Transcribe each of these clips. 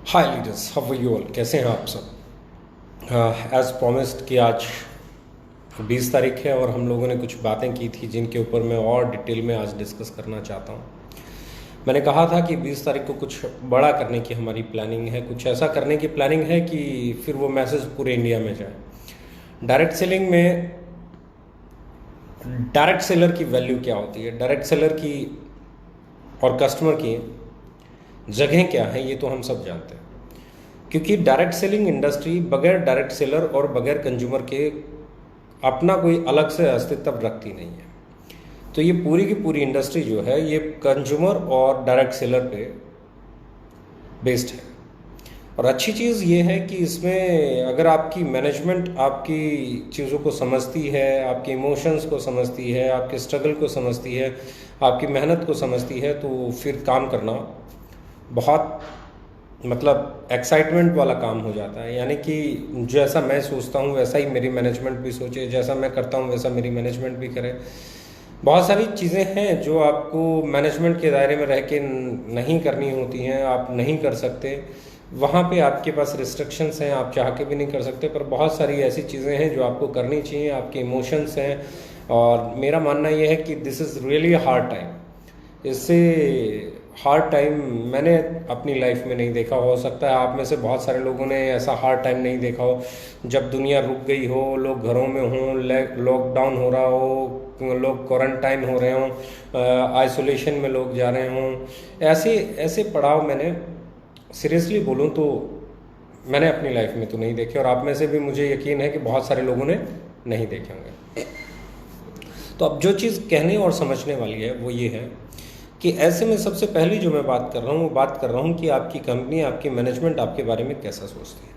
Hi leaders, how are you all? कैसे हैं आप सब? एज प्रॉमिस्ड कि आज 20 तारीख है और हम लोगों ने कुछ बातें की थी जिनके ऊपर मैं और डिटेल में आज डिस्कस करना चाहता हूँ। मैंने कहा था कि 20 तारीख को कुछ बड़ा करने की हमारी प्लानिंग है, कुछ ऐसा करने की प्लानिंग है कि फिर वो मैसेज पूरे इंडिया में जाए। डायरेक्ट सेलिंग में डायरेक्ट सेलर की वैल्यू क्या होती है, डायरेक्ट सेलर की और कस्टमर की जगह क्या है, ये तो हम सब जानते हैं। क्योंकि डायरेक्ट सेलिंग इंडस्ट्री बगैर डायरेक्ट सेलर और बगैर कंज्यूमर के अपना कोई अलग से अस्तित्व रखती नहीं है। तो ये पूरी की पूरी इंडस्ट्री जो है ये कंज्यूमर और डायरेक्ट सेलर पे बेस्ड है। और अच्छी चीज़ ये है कि इसमें अगर आपकी मैनेजमेंट आपकी चीज़ों को समझती है, आपके इमोशंस को समझती है, आपके स्ट्रगल को समझती है, आपकी मेहनत को समझती है, तो फिर काम करना बहुत एक्साइटमेंट वाला काम हो जाता है। यानी कि जैसा मैं सोचता हूँ वैसा ही मेरी मैनेजमेंट भी सोचे, जैसा मैं करता हूँ वैसा मेरी मैनेजमेंट भी करे। बहुत सारी चीज़ें हैं जो आपको मैनेजमेंट के दायरे में रह के नहीं करनी होती हैं, आप नहीं कर सकते। वहाँ पे आपके पास रिस्ट्रिक्शंस हैं, आप चाह के भी नहीं कर सकते। पर बहुत सारी ऐसी चीज़ें हैं जो आपको करनी चाहिए, आपके इमोशंस हैं। और मेरा मानना यह है कि this is really hard time. इससे हार्ड टाइम मैंने अपनी लाइफ में नहीं देखा। हो सकता है आप में से बहुत सारे लोगों ने ऐसा हार्ड टाइम नहीं देखा हो, जब दुनिया रुक गई हो, लोग घरों में हों, लॉकडाउन हो रहा हो, लोग क्वारंटाइन हो रहे हों, आइसोलेशन में लोग जा रहे हों। ऐसे ऐसे पड़ाव मैंने सीरियसली बोलूँ तो मैंने अपनी लाइफ में तो नहीं देखे, और आप में से भी मुझे यकीन है कि बहुत सारे लोगों ने नहीं देखे होंगे। तो अब जो चीज़ कहने और समझने वाली है वो ये है कि ऐसे में सबसे पहली जो मैं बात कर रहा हूँ वो बात कर रहा हूँ कि आपकी कंपनी, आपकी मैनेजमेंट आपके बारे में कैसा सोचती है।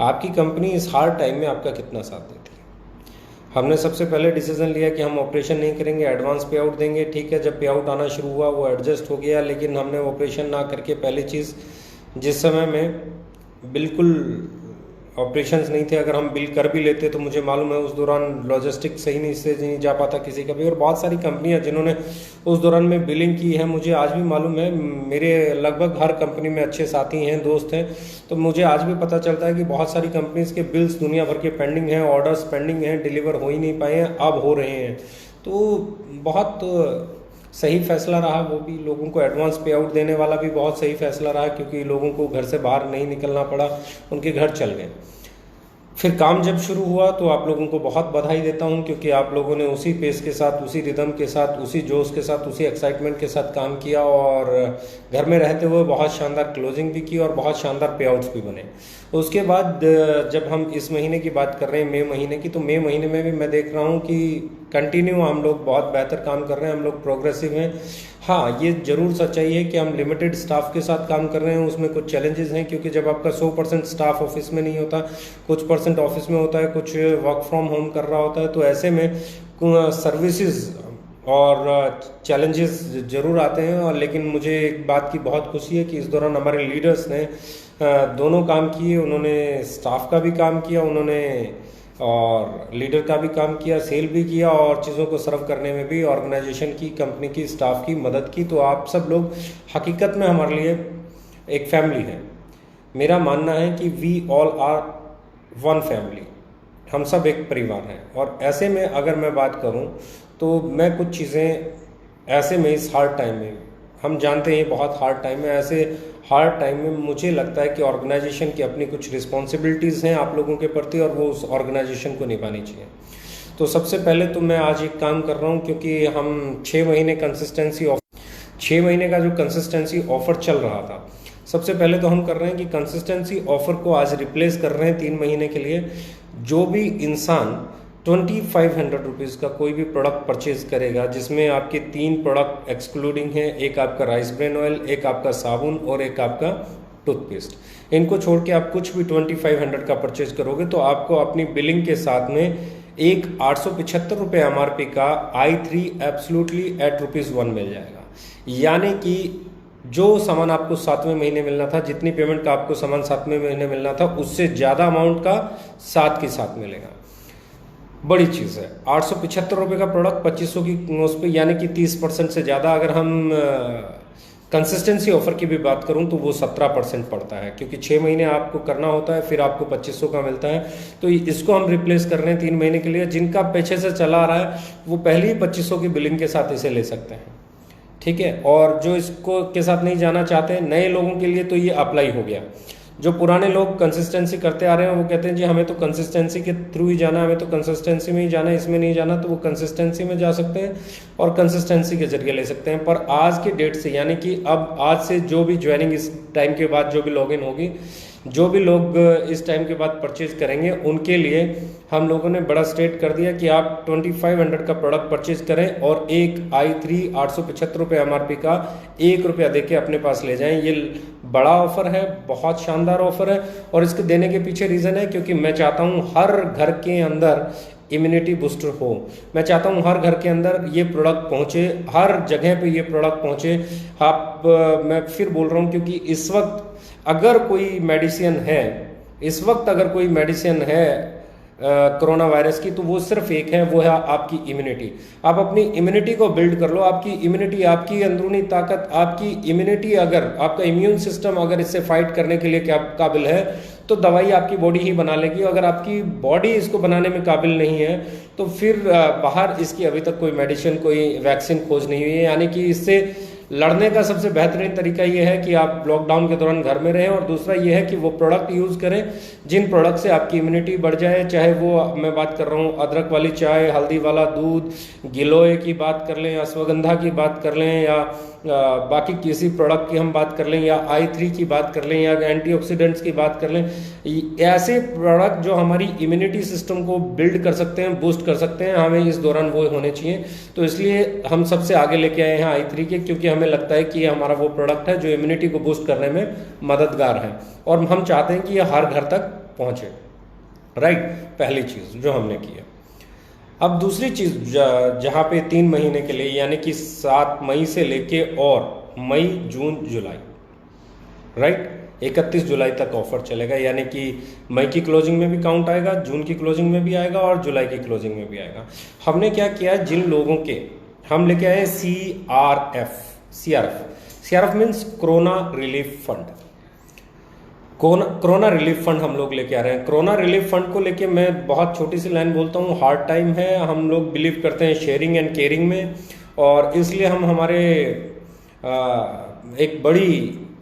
आपकी कंपनी इस हार्ड टाइम में आपका कितना साथ देती है। हमने सबसे पहले डिसीजन लिया कि हम ऑपरेशन नहीं करेंगे, एडवांस पे आउट देंगे। ठीक है, जब पे आउट आना शुरू हुआ वो एडजस्ट हो गया, लेकिन हमने ऑपरेशन ना करके पहली चीज़, जिस समय में बिल्कुल ऑपरेशंस नहीं थे, अगर हम बिल कर भी लेते तो मुझे मालूम है उस दौरान लॉजिस्टिक सही नहीं से नहीं जा पाता किसी का भी। और बहुत सारी कंपनियां जिन्होंने उस दौरान में बिलिंग की है, मुझे आज भी मालूम है, मेरे लगभग हर कंपनी में अच्छे साथी हैं, दोस्त हैं, तो मुझे आज भी पता चलता है कि बहुत सारी कंपनीज के बिल्स दुनिया भर के पेंडिंग हैं, ऑर्डर्स पेंडिंग हैं, डिलीवर हो ही नहीं पाए हैं, अब हो रहे हैं। तो बहुत सही फैसला रहा, वो भी लोगों को एडवांस पे आउट देने वाला भी बहुत सही फैसला रहा, क्योंकि लोगों को घर से बाहर नहीं निकलना पड़ा, उनके घर चल गए। फिर काम जब शुरू हुआ तो आप लोगों को बहुत बधाई देता हूं, क्योंकि आप लोगों ने उसी पेस के साथ, उसी रिदम के साथ, उसी जोश के साथ, उसी एक्साइटमेंट के साथ काम किया, और घर में रहते हुए बहुत शानदार क्लोजिंग भी की और बहुत शानदार पे आउट्स भी बने। उसके बाद जब हम इस महीने की बात कर रहे हैं, मई महीने की, तो मई महीने में भी मैं देख रहा हूँ कि कंटिन्यू हम लोग बहुत बेहतर काम कर रहे हैं, हम लोग प्रोग्रेसिव हैं। हाँ, ये जरूर सच्चाई है कि हम लिमिटेड स्टाफ के साथ काम कर रहे हैं, उसमें कुछ चैलेंजेस हैं, क्योंकि जब आपका 100% स्टाफ ऑफिस में नहीं होता, कुछ परसेंट ऑफिस में होता है, कुछ वर्क फ्रॉम होम कर रहा होता है, तो ऐसे में सर्विसेज और चैलेंजेस जरूर आते हैं। और लेकिन मुझे एक बात की बहुत खुशी है कि इस दौरान हमारे लीडर्स ने दोनों काम किए। उन्होंने स्टाफ का भी काम किया, उन्होंने और लीडर का भी काम किया, सेल भी किया, और चीज़ों को सर्व करने में भी ऑर्गेनाइजेशन की, कंपनी की, स्टाफ की मदद की। तो आप सब लोग हकीकत में हमारे लिए एक फैमिली है। मेरा मानना है कि we all are one family, हम सब एक परिवार हैं। और ऐसे में अगर मैं बात करूं तो मैं कुछ चीज़ें ऐसे में इस हार्ड टाइम में, हम जानते हैं बहुत हार्ड टाइम है, ऐसे हार्ड टाइम में मुझे लगता है कि ऑर्गेनाइजेशन की अपनी कुछ रिस्पॉन्सिबिलिटीज़ हैं आप लोगों के प्रति, और वो उस ऑर्गेनाइजेशन को निभानी चाहिए। तो सबसे पहले तो मैं आज एक काम कर रहा हूँ, क्योंकि हम 6 महीने कंसिस्टेंसी 6 महीने का जो कंसिस्टेंसी ऑफर चल रहा था, सबसे पहले तो हम कर रहे हैं कि कंसिस्टेंसी ऑफर को आज रिप्लेस कर रहे हैं 3 महीने के लिए। जो भी इंसान 2500 रुपीज़ का कोई भी प्रोडक्ट परचेज करेगा, जिसमें आपके 3 प्रोडक्ट एक्सक्लूडिंग हैं, एक आपका राइस ब्रेन ऑयल, एक आपका साबुन और एक आपका टूथपेस्ट, इनको छोड़ के आप कुछ भी 2500 का परचेज करोगे तो आपको अपनी बिलिंग के साथ में एक 875 रुपये MRP का i3 एब्सोल्युटली एट ₹1 मिल जाएगा। यानी कि जो सामान आपको 7वें महीने मिलना था, जितनी पेमेंट का आपको सामान 7वें महीने मिलना था, उससे ज़्यादा अमाउंट का साथ के साथ मिलेगा। बड़ी चीज़ है। 875 रुपये का प्रोडक्ट 2500 की उस पर, यानी कि 30% से ज़्यादा अगर हम कंसिस्टेंसी ऑफर की भी बात करूं तो वो 17% पड़ता है, क्योंकि 6 महीने आपको करना होता है, फिर आपको 2500 का मिलता है। तो इसको हम रिप्लेस कर रहे हैं 3 महीने के लिए। जिनका पीछे से चला आ रहा है वो पहले ही 2500 की बिलिंग के साथ इसे ले सकते हैं, ठीक है। और जो इसको के साथ नहीं जाना चाहते नए लोगों के लिए तो ये अप्लाई हो गया। जो पुराने लोग कंसिस्टेंसी करते आ रहे हैं वो कहते हैं जी हमें तो कंसिस्टेंसी के थ्रू ही जाना है, हमें तो कंसिस्टेंसी में ही जाना है, इसमें नहीं जाना, तो वो कंसिस्टेंसी में जा सकते हैं और कंसिस्टेंसी के जरिए ले सकते हैं। पर आज के डेट से, यानी कि अब आज से जो भी ज्वाइनिंग इस टाइम के बाद जो भी लॉगिन होगी, जो भी लोग इस टाइम के बाद परचेज करेंगे उनके लिए हम लोगों ने बड़ा स्टेट कर दिया कि आप 2500 का प्रोडक्ट परचेज करें और एक i3 875 MRP का ₹1 दे के अपने पास ले जाएं। ये बड़ा ऑफर है, बहुत शानदार ऑफर है। और इसके देने के पीछे रीज़न है क्योंकि मैं चाहता हूँ हर घर के अंदर इम्यूनिटी बूस्टर हो। मैं चाहता हूँ हर घर के अंदर ये प्रोडक्ट पहुँचे, हर जगह पे ये प्रोडक्ट पहुँचे। मैं फिर बोल रहा हूँ क्योंकि इस वक्त अगर कोई मेडिसिन है, इस वक्त अगर कोई मेडिसिन है कोरोना वायरस की, तो वो सिर्फ एक है, वो है आपकी इम्यूनिटी। आप अपनी इम्यूनिटी को बिल्ड कर लो। आपकी इम्यूनिटी, आपकी अंदरूनी ताकत, आपकी इम्यूनिटी, अगर आपका इम्यून सिस्टम अगर इससे फाइट करने के लिए काबिल है तो दवाई आपकी बॉडी ही बना लेगी। अगर आपकी बॉडी इसको बनाने में काबिल नहीं है तो फिर बाहर इसकी अभी तक कोई मेडिसिन, कोई वैक्सीन खोज नहीं हुई है। यानी कि इससे लड़ने का सबसे बेहतरीन तरीका ये है कि आप लॉकडाउन के दौरान घर में रहें, और दूसरा ये है कि वो प्रोडक्ट यूज़ करें जिन प्रोडक्ट से आपकी इम्यूनिटी बढ़ जाए। चाहे वो मैं बात कर रहा हूँ अदरक वाली चाय, हल्दी वाला दूध, गिलोय की बात कर लें, अश्वगंधा की बात कर लें, या बाकी किसी प्रोडक्ट की हम बात कर लें, या i3 की बात कर लें, या एंटीऑक्सीडेंट्स की बात कर लें। ऐसे प्रोडक्ट जो हमारी इम्यूनिटी सिस्टम को बिल्ड कर सकते हैं, बूस्ट कर सकते हैं, हमें इस दौरान वो होने चाहिए। तो इसलिए हम सबसे आगे लेके आए हैं i3 के, क्योंकि हमें लगता है कि ये हमारा वो प्रोडक्ट है जो इम्यूनिटी को बूस्ट करने में मददगार है, और हम चाहते हैं कि ये हर घर तक पहुँचे। राइट, पहली चीज़ जो हमने की है। अब दूसरी चीज़ जहाँ पे 3 महीने के लिए, यानी कि 7 मई से लेके और मई, जून, जुलाई, राइट, 31 जुलाई तक ऑफर चलेगा। यानी कि मई की क्लोजिंग में भी काउंट आएगा, जून की क्लोजिंग में भी आएगा और जुलाई की क्लोजिंग में भी आएगा। हमने क्या किया, जिन लोगों के हम लेके आए CRF means corona relief fund. Corona relief fund हम लोग लेके आ रहे हैं। कोरोना रिलीफ फंड को लेके मैं बहुत छोटी सी लाइन बोलता हूँ, हार्ड टाइम है, हम लोग बिलीव करते हैं शेयरिंग एंड केयरिंग में, और इसलिए हम हमारे एक बड़ी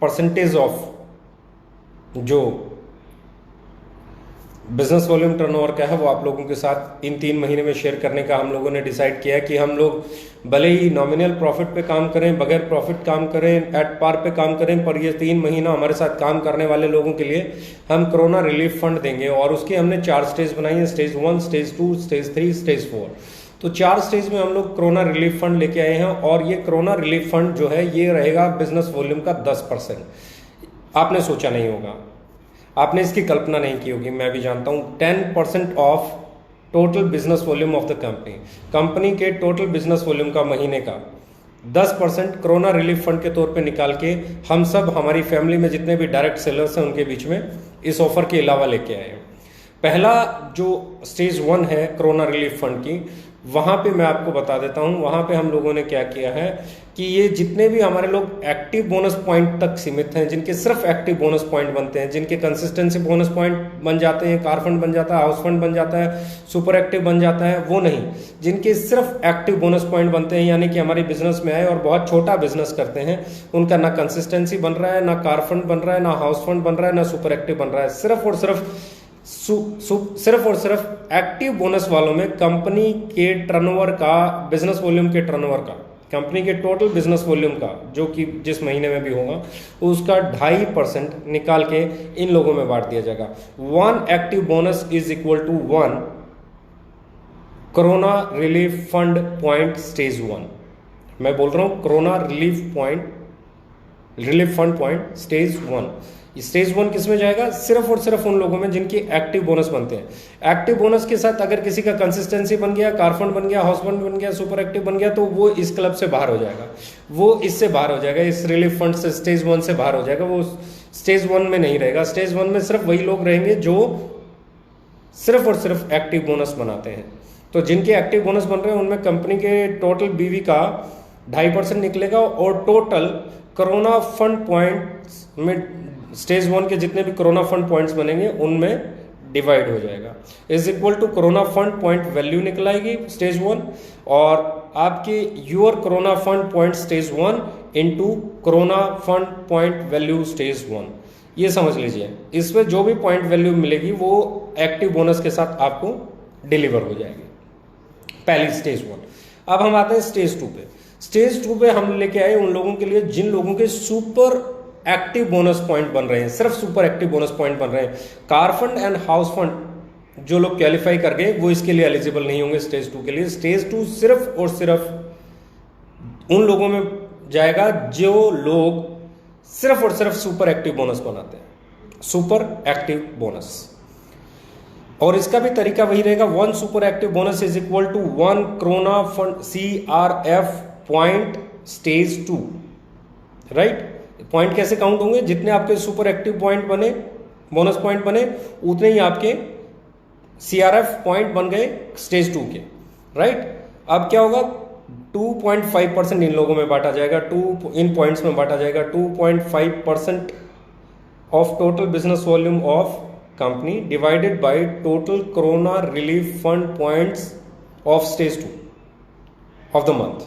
परसेंटेज ऑफ जो बिजनेस वॉल्यूम टर्नओवर का है वो आप लोगों के साथ इन 3 महीने में शेयर करने का हम लोगों ने डिसाइड किया कि हम लोग भले ही नॉमिनल प्रॉफिट पे काम करें, बगैर प्रॉफिट काम करें, एट पार पे काम करें, पर ये 3 महीना हमारे साथ काम करने वाले लोगों के लिए हम कोरोना रिलीफ फंड देंगे। और उसके हमने 4 स्टेज बनाई है, स्टेज 1, स्टेज 2, स्टेज 3, स्टेज 4। तो 4 स्टेज में हम लोग कोरोना रिलीफ फंड लेके आए हैं, और ये कोरोना रिलीफ फंड जो है ये रहेगा बिजनेस वॉल्यूम का 10%। आपने सोचा नहीं होगा, आपने इसकी कल्पना नहीं की होगी, मैं भी जानता हूँ। 10% of total business volume of the company के टोटल बिजनेस वॉल्यूम का महीने का 10% कोरोना रिलीफ फंड के तौर पे निकाल के हम सब हमारी फैमिली में जितने भी डायरेक्ट सेलर्स हैं उनके बीच में इस ऑफर के अलावा लेके आए हैं। पहला जो स्टेज 1 है कोरोना रिलीफ फंड की, वहाँ पे मैं आपको बता देता हूँ, वहाँ पे हम लोगों ने क्या किया है कि ये जितने भी हमारे लोग एक्टिव बोनस पॉइंट तक सीमित हैं, जिनके सिर्फ एक्टिव बोनस पॉइंट बनते हैं, जिनके कंसिस्टेंसी बोनस पॉइंट बन जाते हैं, कार फंड बन जाता है, हाउस फंड बन जाता है, सुपर एक्टिव बन जाता है, वो नहीं, जिनके सिर्फ एक्टिव बोनस पॉइंट बनते हैं, यानी कि हमारे बिजनेस में आए और बहुत छोटा बिजनेस करते हैं, उनका ना कंसिस्टेंसी बन रहा है, ना कार फंड बन रहा है, ना हाउस फंड बन रहा है, ना सुपर एक्टिव बन रहा है, सिर्फ और सिर्फ एक्टिव बोनस वालों में कंपनी के टर्नओवर का, बिजनेस वॉल्यूम के टर्नओवर का, कंपनी के टोटल बिजनेस वॉल्यूम का, जो कि जिस महीने में भी होगा उसका 2.5% निकाल के इन लोगों में बांट दिया जाएगा। 1 active bonus is equal to 1 corona relief fund point stage 1। मैं बोल रहा हूं corona relief fund point stage 1। Stage 1 किस में जाएगा, सिर्फ और सिर्फ उन लोगों में जिनके एक्टिव बोनस बनते हैं। एक्टिव बोनस के साथ अगर किसी का कंसिस्टेंसी बन गया, कार फंड बन गया, हाउस फंड बन गया, सुपर एक्टिव बन गया, तो वो इस क्लब से बाहर हो जाएगा, वो इससे बाहर हो जाएगा, इस रिलीफ फंड से स्टेज 1 से बाहर हो जाएगा, वो स्टेज 1 में नहीं रहेगा। स्टेज 1 में सिर्फ वही लोग रहेंगे जो सिर्फ और सिर्फ एक्टिव बोनस बनाते हैं। तो जिनके एक्टिव बोनस बन रहे हैं उनमें कंपनी के टोटल बीवी का 2.5% निकलेगा, और टोटल कोरोना फंड पॉइंट्स में स्टेज 1 के जितने भी कोरोना फंड पॉइंट्स बनेंगे उनमें डिवाइड हो जाएगा, is equal to corona fund point value निकल आएगी स्टेज 1, और आपके your corona fund point stage 1 into corona fund point value stage 1, ये समझ लीजिए। इसमें जो भी पॉइंट वैल्यू मिलेगी वो एक्टिव बोनस के साथ आपको डिलीवर हो जाएगी, पहली स्टेज 1। अब हम आते हैं स्टेज 2 पे। स्टेज 2 पे हम लेके आए उन लोगों के लिए जिन लोगों के सुपर एक्टिव बोनस पॉइंट बन रहे हैं, सिर्फ सुपर एक्टिव बोनस पॉइंट बन रहे हैं। Car fund and house fund जो लोग क्वालिफाई कर गए वो इसके लिए एलिजिबल नहीं होंगे स्टेज 2 के लिए। स्टेज 2 सिर्फ और सिर्फ उन लोगों में जाएगा जो लोग सिर्फ और सिर्फ सुपर एक्टिव बोनस बनाते हैं, सुपर एक्टिव बोनस। और इसका भी तरीका वही रहेगा, 1 super active bonus is equal to 1 corona fund CRF point stage 2, right. Point कैसे काउंट होंगे, जितने आपके सुपर एक्टिव पॉइंट बने, बोनस पॉइंट बने, उतने ही आपके CRF पॉइंट बन गए स्टेज 2 के, राइट। अब क्या होगा, 2.5% इन लोगों में बांटा जाएगा, इन पॉइंट्स में बांटा जाएगा। 2.5% of total business volume of company divided by total corona relief fund points of stage 2 of the month,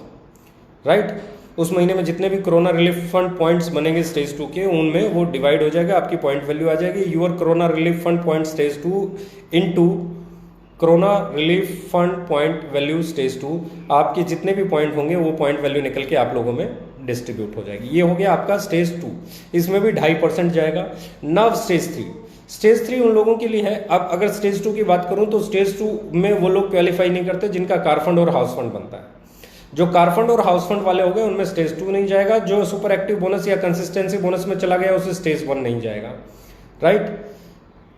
right. उस महीने में जितने भी कोरोना रिलीफ फंड पॉइंट्स बनेंगे स्टेज 2 के, उनमें वो डिवाइड हो जाएगा, आपकी पॉइंट वैल्यू आ जाएगी। Your corona relief fund point stage 2 into corona relief fund point value stage 2, आपके जितने भी पॉइंट होंगे वो पॉइंट वैल्यू निकल के आप लोगों में डिस्ट्रीब्यूट हो जाएगी। ये हो गया आपका स्टेज 2, इसमें भी 2.5% जाएगा। नव स्टेज 3, स्टेज 3 उन लोगों के लिए है। अब अगर स्टेज 2 की बात करूं तो स्टेज 2 में वो लोग क्वालिफाई नहीं करते जिनका कार फंड और हाउस फंड बनता है। जो कार फंड और हाउस फंड वाले हो गए उनमें स्टेज 2 नहीं जाएगा। जो सुपर एक्टिव बोनस या कंसिस्टेंसी बोनस में चला गया उसे स्टेज 1 नहीं जाएगा, राइट।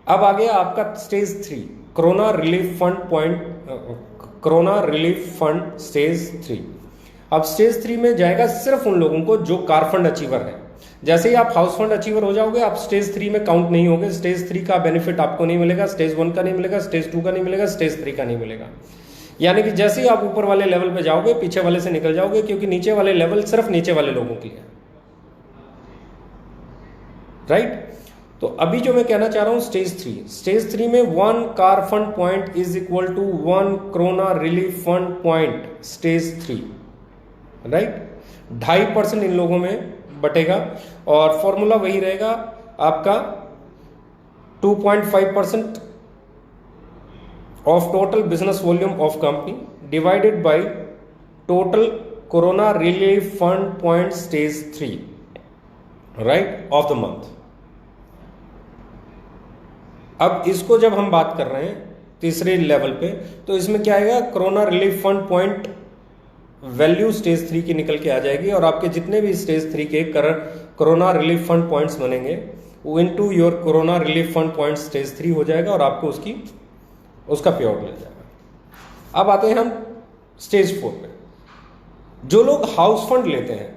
अब आ गया आपका stage 3, corona relief fund point, corona relief fund stage 3। अब स्टेज 3 में जाएगा सिर्फ उन लोगों को जो कार फंड अचीवर है। जैसे ही आप हाउस फंड अचीवर हो जाओगे आप स्टेज 3 में काउंट नहीं होगे। स्टेज 3 का बेनिफिट आपको नहीं मिलेगा, स्टेज 1 का नहीं मिलेगा, स्टेज 2 का नहीं मिलेगा, स्टेज 3 का नहीं मिलेगा। यानी कि जैसे ही आप ऊपर वाले लेवल पे जाओगे पीछे वाले से निकल जाओगे, क्योंकि नीचे वाले लेवल सिर्फ नीचे वाले लोगों के लिए, राइट। तो अभी जो मैं कहना चाह रहा हूं स्टेज 3 में 1 car fund point is equal to 1 corona relief fund point stage 3, right. 2.5% इन लोगों में बटेगा और फॉर्मूला वही रहेगा आपका 2.5% of total business volume of company divided by total corona relief fund point stage 3, right, of the month। अब इसको जब हम बात कर रहे हैं तीसरे लेवल पे तो इसमें क्या आएगा, corona relief fund point value stage 3 की निकल के आ जाएगी और आपके जितने भी स्टेज 3 के कोरोना रिलीफ फंड पॉइंट्स बनेंगे वो into your corona relief fund point stage 3 हो जाएगा और आपको उसका पे आउट मिल जाएगा। अब आते हैं हम स्टेज 4 पे। जो लोग हाउस फंड लेते हैं,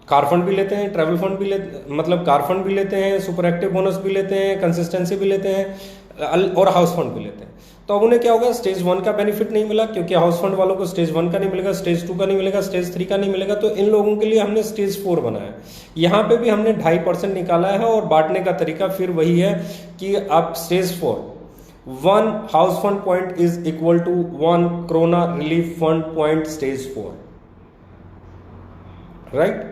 कार फंड भी लेते हैं, ट्रैवल फंड भी लेते, मतलब कार फंड भी लेते हैं, सुपर एक्टिव बोनस भी लेते हैं, कंसिस्टेंसी भी लेते हैं और हाउस फंड भी लेते हैं, तो अब उन्हें क्या होगा, स्टेज 1 का बेनिफिट नहीं मिला क्योंकि हाउस फंड वालों को स्टेज 1 का नहीं मिलेगा, स्टेज 2 का नहीं मिलेगा, स्टेज 3 का नहीं मिलेगा। तो इन लोगों के लिए हमने स्टेज 4 बनाया। यहाँ पे भी हमने 2.5% निकाला है और बांटने का तरीका फिर वही है कि आप stage 4 1 house fund point is equal to 1 corona relief fund point stage 4, right.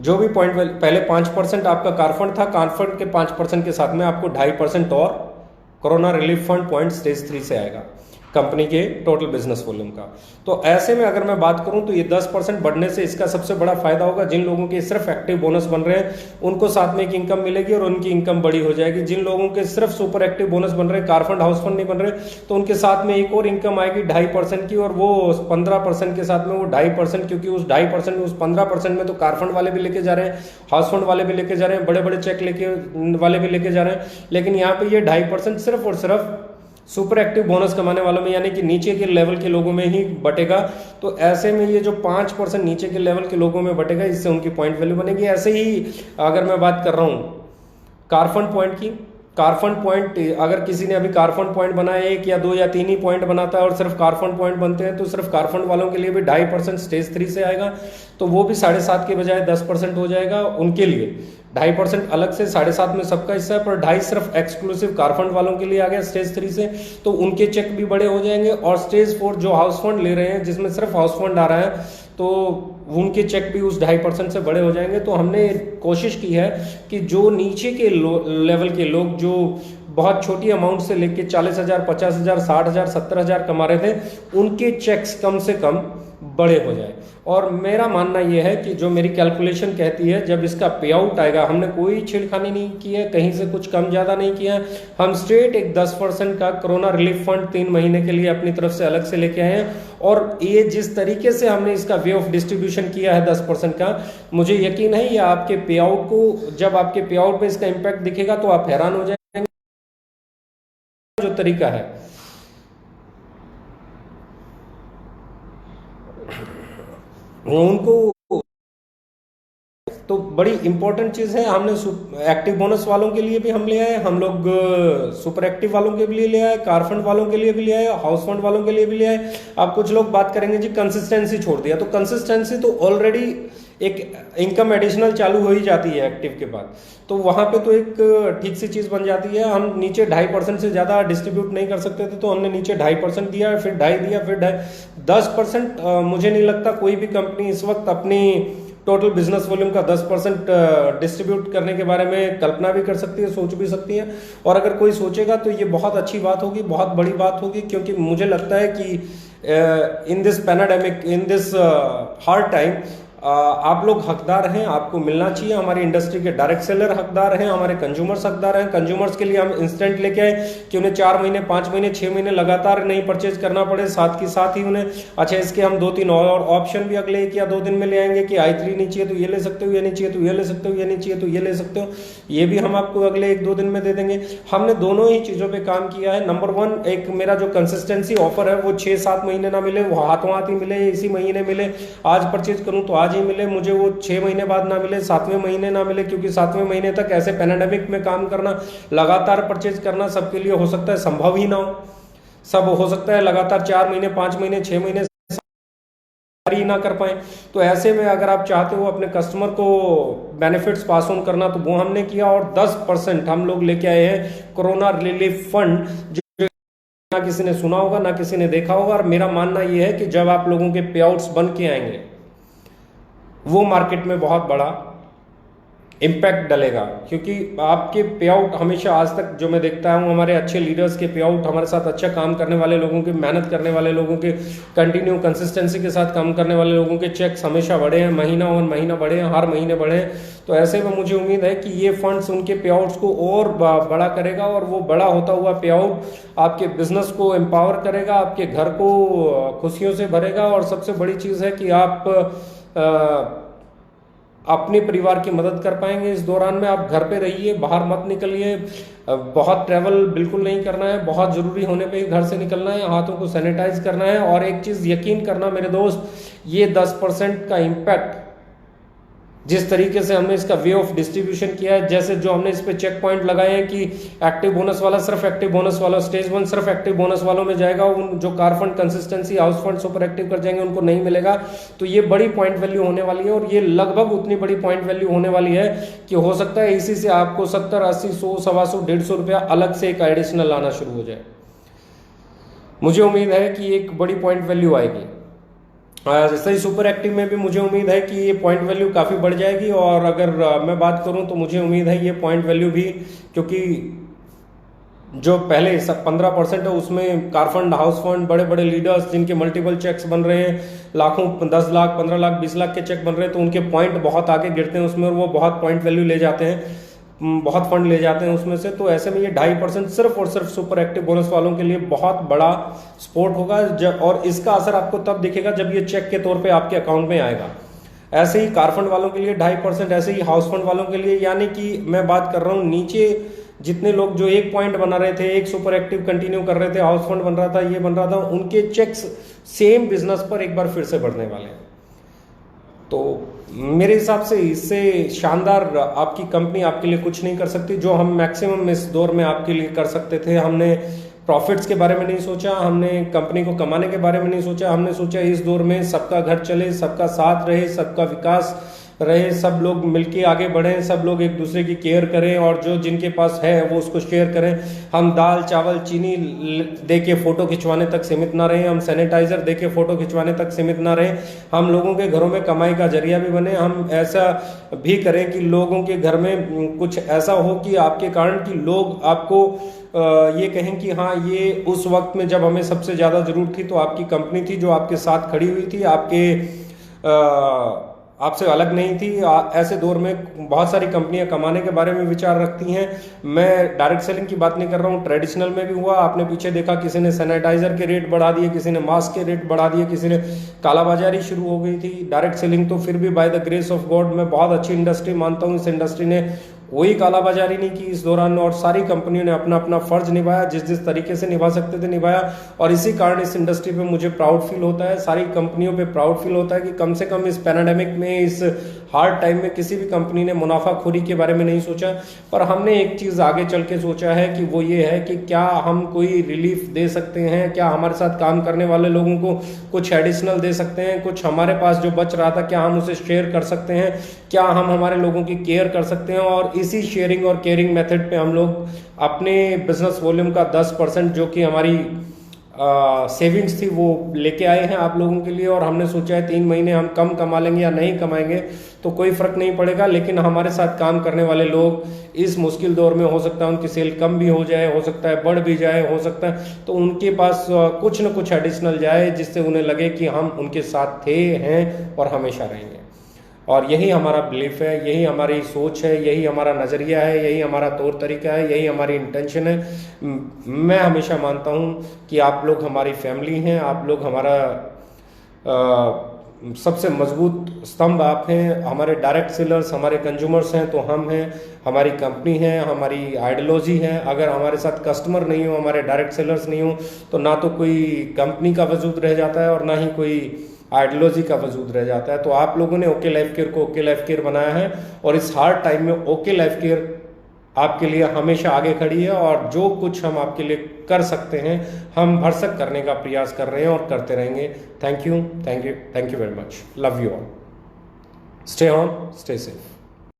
जो भी पॉइंट पहले 5% आपका कार फंड था, कार फंड के 5% के साथ में आपको 2.5% और corona relief fund point stage 3 से आएगा कंपनी के टोटल बिजनेस वॉल्यूम का। तो ऐसे में अगर मैं बात करूं तो ये 10% बढ़ने से इसका सबसे बड़ा फायदा होगा जिन लोगों के सिर्फ एक्टिव बोनस बन रहे हैं उनको साथ में एक इनकम मिलेगी और उनकी इनकम बड़ी हो जाएगी। जिन लोगों के सिर्फ सुपर एक्टिव बोनस बन रहे हैं, कार फंड हाउस फंड नहीं बन रहे, तो उनके साथ में एक और इनकम आएगी 2.5% की, और वो 15% के साथ में वो 2.5%, क्योंकि उस 2.5% में उस 15% में तो कार फंड वाले भी लेके जा रहे हैं, हाउस फंड वाले भी लेके जा रहे हैं, बड़े बड़े चेक लेके वाले भी लेके जा रहे हैं, लेकिन यहाँ पे ये 2.5% सिर्फ और सिर्फ सुपर एक्टिव बोनस कमाने वालों में यानी कि नीचे के लेवल के लोगों में ही बटेगा। तो ऐसे में ये जो 5% नीचे के लेवल के लोगों में बटेगा, इससे उनकी पॉइंट वैल्यू बनेगी। ऐसे ही अगर मैं बात कर रहा हूँ कार फंड पॉइंट की, कार फंड पॉइंट, अगर किसी ने अभी कार फंड पॉइंट बनाया, एक या दो या तीन ही पॉइंट बनाता है और सिर्फ कार फंड पॉइंट बनते हैं, तो सिर्फ कार फंड वालों के लिए भी 2.5% स्टेज 3 से आएगा, तो वो भी 7.5 के बजाय 10% हो जाएगा उनके लिए। 2.5% अलग से, 7.5 में सबका हिस्सा है, पर 2.5 सिर्फ एक्सक्लूसिव कार फंड वालों के लिए आ गया स्टेज 3 से, तो उनके चेक भी बड़े हो जाएंगे। और स्टेज 4 जो हाउस फंड ले रहे हैं, जिसमें सिर्फ हाउस फंड आ रहा है, तो उनके चेक भी उस 2.5% से बड़े हो जाएंगे। तो हमने कोशिश की है कि जो नीचे के लेवल के लोग, जो बहुत छोटी अमाउंट से लेके 40,000, 50,000, 60,000, 70,000 कमा रहे थे, उनके चेक्स कम से कम बड़े हो जाए। और मेरा मानना यह है कि जो मेरी कैलकुलेशन कहती है, जब इसका पे आउट आएगा, हमने कोई छेड़खानी नहीं की है, कहीं से कुछ कम ज़्यादा नहीं किया है, हम स्ट्रेट एक 10% का कोरोना रिलीफ फंड 3 महीने के लिए अपनी तरफ से अलग से लेके आए हैं। और ये जिस तरीके से हमने इसका वे ऑफ डिस्ट्रीब्यूशन किया है 10% का, मुझे यकीन है ये आपके पे आउट को, जब आपके पे आउट में इसका इम्पैक्ट दिखेगा तो आप हैरान हो जाएंगे। जो तरीका है उनको, तो बड़ी इंपॉर्टेंट चीज़ है। हमने एक्टिव बोनस वालों के लिए भी हम ले आए, हम लोग सुपर एक्टिव वालों के लिए ले आए, कार फंड वालों के लिए भी ले आए, हाउस फंड वालों के लिए भी ले आए। अब कुछ लोग बात करेंगे जी कंसिस्टेंसी छोड़ दिया, तो कंसिस्टेंसी तो ऑलरेडी एक इनकम एडिशनल चालू हो ही जाती है एक्टिव के बाद, तो वहां पे तो एक ठीक सी चीज़ बन जाती है। हम नीचे 2.5% से ज़्यादा डिस्ट्रीब्यूट नहीं कर सकते थे, तो हमने नीचे 2.5% दिया, फिर 2.5 दिया, फिर 10%। मुझे नहीं लगता कोई भी कंपनी इस वक्त अपनी टोटल बिजनेस वॉल्यूम का 10% डिस्ट्रीब्यूट करने के बारे में कल्पना भी कर सकती है, सोच भी सकती है। और अगर कोई सोचेगा तो ये बहुत अच्छी बात होगी, बहुत बड़ी बात होगी, क्योंकि मुझे लगता है कि in this pandemic, in this hard time, आप लोग हकदार हैं, आपको मिलना चाहिए। हमारी इंडस्ट्री के डायरेक्ट सेलर हकदार हैं, हमारे कंज्यूमर्स हकदार हैं। कंज्यूमर्स के लिए हम इंस्टेंट लेके आए कि उन्हें 4 महीने, 5 महीने, 6 महीने लगातार नहीं परचेज करना पड़े, साथ के साथ ही उन्हें, अच्छा इसके हम 2-3 और ऑप्शन भी अगले 1 या 2 दिन में ले आएंगे कि i3 नहीं चाहिए तो ये ले सकते हो, ये नहीं चाहिए तो ये ले सकते हो, ये नहीं चाहिए तो ये ले सकते हो, ये भी हम आपको अगले 1-2 दिन में दे देंगे। हमने दोनों ही चीज़ों पर काम किया है। नंबर 1, एक मेरा जो कंसिस्टेंसी ऑफर है वो 6-7 महीने ना मिले, वो हाथों हाथ ही मिले, इसी महीने मिले, आज परचेज करूँ तो आज ही मिले, मुझे वो 6 महीने बाद ना मिले, 7वें महीने ना मिले, क्योंकि 7वें महीने तक ऐसे पैंडेमिक में काम करना, लगातार परचेज करना सबके लिए हो सकता है संभव ही ना हो। सब हो सकता है लगातार 4 महीने, 5 महीने, 6 महीने ही ना कर पाए। तो ऐसे में अगर आप चाहते हो अपने कस्टमर को बेनिफिट्स पास ऑन करना, तो वो हमने किया। और 10% हम लोग लेके आए हैं कोरोना रिलीफ फंड, जो ना किसी ने सुना होगा, ना किसी ने देखा होगा। और मेरा मानना यह है कि जब आप लोगों के पे आउट्स बन के आएंगे, वो मार्केट में बहुत बड़ा इम्पैक्ट डलेगा, क्योंकि आपके पे आउट हमेशा आज तक जो मैं देखता हूँ, हमारे अच्छे लीडर्स के पे आउट, हमारे साथ अच्छा काम करने वाले लोगों के, मेहनत करने वाले लोगों के, कंटिन्यू कंसिस्टेंसी के साथ काम करने वाले लोगों के चेक्स हमेशा बढ़े हैं, महीना और महीना बढ़े हैं, हर महीने बढ़े हैं। तो ऐसे में मुझे उम्मीद है कि ये फंड्स उनके पे आउट्स को और बड़ा करेगा, और वो बड़ा होता हुआ पे आउट आपके बिजनेस को एम्पावर करेगा, आपके घर को खुशियों से भरेगा। और सबसे बड़ी चीज़ है कि आप अपने परिवार की मदद कर पाएंगे। इस दौरान में आप घर पे रहिए, बाहर मत निकलिए, बहुत ट्रैवल बिल्कुल नहीं करना है, बहुत ज़रूरी होने पे ही घर से निकलना है, हाथों को सैनिटाइज करना है। और एक चीज़ यकीन करना मेरे दोस्त, ये 10% का इम्पैक्ट, जिस तरीके से हमने इसका वे ऑफ डिस्ट्रीब्यूशन किया है, जैसे जो हमने इस पे चेक पॉइंट लगाए हैं कि एक्टिव बोनस वाला सिर्फ एक्टिव बोनस वाला, स्टेज 1 सिर्फ एक्टिव बोनस वालों में जाएगा, उन जो car fund, consistency, house fund, super active कर जाएंगे उनको नहीं मिलेगा। तो ये बड़ी पॉइंट वैल्यू होने वाली है, और ये लगभग उतनी बड़ी पॉइंट वैल्यू होने वाली है कि हो सकता है इसी से आपको 70, 80, 100, 125, 150 रुपया अलग से एक एडिशनल आना शुरू हो जाए। मुझे उम्मीद है कि एक बड़ी पॉइंट वैल्यू आएगी। जैसे ही सुपर एक्टिव में भी मुझे उम्मीद है कि ये पॉइंट वैल्यू काफ़ी बढ़ जाएगी। और अगर मैं बात करूं तो मुझे उम्मीद है ये पॉइंट वैल्यू भी, क्योंकि जो पहले 15% है उसमें कार फंड, हाउस फंड, बड़े बड़े लीडर्स जिनके मल्टीपल चेक्स बन रहे हैं, लाखों, 10 लाख, 15 लाख, 20 लाख के चेक बन रहे हैं, तो उनके पॉइंट बहुत आगे गिरते हैं उसमें, और वो बहुत पॉइंट वैल्यू ले जाते हैं, बहुत फंड ले जाते हैं उसमें से। तो ऐसे में ये 2.5% सिर्फ और सिर्फ सुपर एक्टिव बोनस वालों के लिए बहुत बड़ा सपोर्ट होगा। और इसका असर आपको तब दिखेगा जब ये चेक के तौर पे आपके अकाउंट में आएगा। ऐसे ही कार फंड वालों के लिए 2.5%, ऐसे ही हाउस फंड वालों के लिए, यानी कि मैं बात कर रहा हूँ नीचे जितने लोग जो 1 पॉइंट बना रहे थे, एक सुपर एक्टिव कंटिन्यू कर रहे थे, हाउस फंड बन रहा था, ये बन रहा था, उनके चेक्स सेम बिजनेस पर एक बार फिर से बढ़ने वाले हैं। तो मेरे हिसाब से इससे शानदार आपकी कंपनी आपके लिए कुछ नहीं कर सकती। जो हम मैक्सिमम इस दौर में आपके लिए कर सकते थे, हमने प्रॉफिट्स के बारे में नहीं सोचा, हमने कंपनी को कमाने के बारे में नहीं सोचा, हमने सोचा इस दौर में सबका घर चले, सबका साथ रहे, सबका विकास रहे, सब लोग मिलके आगे बढ़ें, सब लोग एक दूसरे की केयर करें और जो जिनके पास है वो उसको शेयर करें। हम दाल चावल चीनी दे के फ़ोटो खिंचवाने तक सीमित ना रहें, हम सैनिटाइज़र दे के फ़ोटो खिंचवाने तक सीमित ना रहें, हम लोगों के घरों में कमाई का जरिया भी बने। हम ऐसा भी करें कि लोगों के घर में कुछ ऐसा हो कि आपके कारण कि लोग आपको ये कहें कि हाँ, ये उस वक्त में जब हमें सबसे ज़्यादा ज़रूरत थी तो आपकी कंपनी थी जो आपके साथ खड़ी हुई थी, आपसे अलग नहीं थी। ऐसे दौर में बहुत सारी कंपनियां कमाने के बारे में विचार रखती हैं। मैं डायरेक्ट सेलिंग की बात नहीं कर रहा हूँ, ट्रेडिशनल में भी हुआ। आपने पीछे देखा किसी ने सैनिटाइजर के रेट बढ़ा दिए, किसी ने मास्क के रेट बढ़ा दिए, किसी ने कालाबाजारी शुरू हो गई थी। डायरेक्ट सेलिंग तो फिर भी by the grace of God मैं बहुत अच्छी इंडस्ट्री मानता हूँ। इस इंडस्ट्री ने कोई कालाबाजारी नहीं की इस दौरान और सारी कंपनियों ने अपना अपना फर्ज निभाया, जिस जिस तरीके से निभा सकते थे निभाया। और इसी कारण इस इंडस्ट्री पे मुझे प्राउड फील होता है, सारी कंपनियों पे प्राउड फील होता है कि कम से कम इस पैंडेमिक में, इस हार्ड टाइम में किसी भी कंपनी ने मुनाफाखोरी के बारे में नहीं सोचा। पर हमने एक चीज़ आगे चल के सोचा है कि वो ये है कि क्या हम कोई रिलीफ दे सकते हैं, क्या हमारे साथ काम करने वाले लोगों को कुछ एडिशनल दे सकते हैं, कुछ हमारे पास जो बच रहा था क्या हम उसे शेयर कर सकते हैं, क्या हम हमारे लोगों की केयर कर सकते हैं। और इसी शेयरिंग और केयरिंग मेथड पे हम लोग अपने बिजनेस वॉल्यूम का 10% जो कि हमारी सेविंग्स थी वो लेके आए हैं आप लोगों के लिए। और हमने सोचा है 3 महीने हम कम कमा लेंगे या नहीं कमाएंगे तो कोई फर्क नहीं पड़ेगा, लेकिन हमारे साथ काम करने वाले लोग इस मुश्किल दौर में हो सकता है उनकी सेल कम भी हो जाए, हो सकता है बढ़ भी जाए, हो सकता है तो उनके पास कुछ न कुछ एडिशनल जाए जिससे उन्हें लगे कि हम उनके साथ थे, हैं और हमेशा रहेंगे। और यही हमारा बिलीफ है, यही हमारी सोच है, यही हमारा नज़रिया है, यही हमारा तौर तरीका है, यही हमारी इंटेंशन है। मैं हमेशा मानता हूँ कि आप लोग हमारी फैमिली हैं, आप लोग हमारा सबसे मजबूत स्तंभ आप हैं। हमारे डायरेक्ट सेलर्स हमारे कंज्यूमर्स हैं तो हम हैं, हमारी कंपनी है, हमारी आइडियोलॉजी है। अगर हमारे साथ कस्टमर नहीं हो, हमारे डायरेक्ट सेलर्स नहीं हो तो ना तो कोई कंपनी का वजूद रह जाता है और ना ही कोई आइडियोलॉजी का वजूद रह जाता है। तो आप लोगों ने ओके लाइफ केयर को ओके लाइफ केयर बनाया है और इस हार्ड टाइम में ओके लाइफ केयर आपके लिए हमेशा आगे खड़ी है और जो कुछ हम आपके लिए कर सकते हैं हम भरसक करने का प्रयास कर रहे हैं और करते रहेंगे। Thank you, thank you, thank you very much. Love you all. Stay home, stay safe.